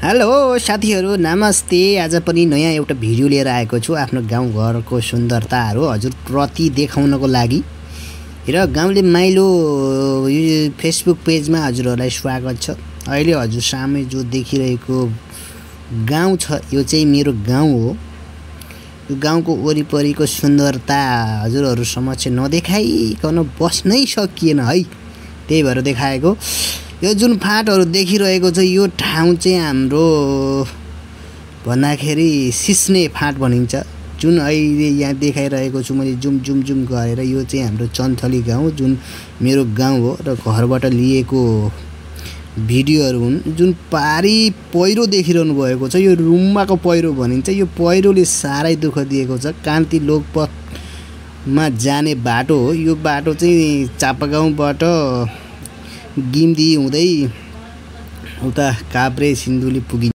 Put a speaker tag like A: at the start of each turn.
A: Hello साथीहरु नमस्ते। आज पनि नयाँ एउटा भिडियो लिएर आएको छु आफ्नो गाउँ घरको सुन्दरताहरु हजुरप्रति देखाउनको लागि। र गाउँले माइलो यो फेसबुक पेजमा हजुरहरुलाई स्वागत छ। अहिले हजुर सामने जो देखिरहेको गाउँ छ यो चाहिँ मेरो गाउँ हो। यो गाउँको वरिपरिको सुन्दरता हजुरहरु समक्ष नदेखाइकन बस्नै सकिएन है, त्यही भएर देखाएको। यो जुन फाँटहरु देखिरहेको छ यो ठाउँ चाहिँ हाम्रो भन्दाखेरि सिस्ने फाँट भनिन्छ। जुन अहिले यहाँ देखाइरहेको छु मैले जुम गरेर यो चाहिँ हाम्रो चन्थली गाउँ जुन मेरो गाउँ हो र घरबाट लिएको भिडियोहरु हुन्। जुन पारी पहिरो देखिरहनु भएको छ यो रुम्माको पहिरो भनिन्छ। यो पहिरोले सारै दुःख दिएको छ। कान्ति लोकपथमा जाने बाटो हो। यो बाटो चाहिँ चापागाउँबाट गिम्दी हुँदै उता काभ्रे सिन्धुली पुगिन्छ।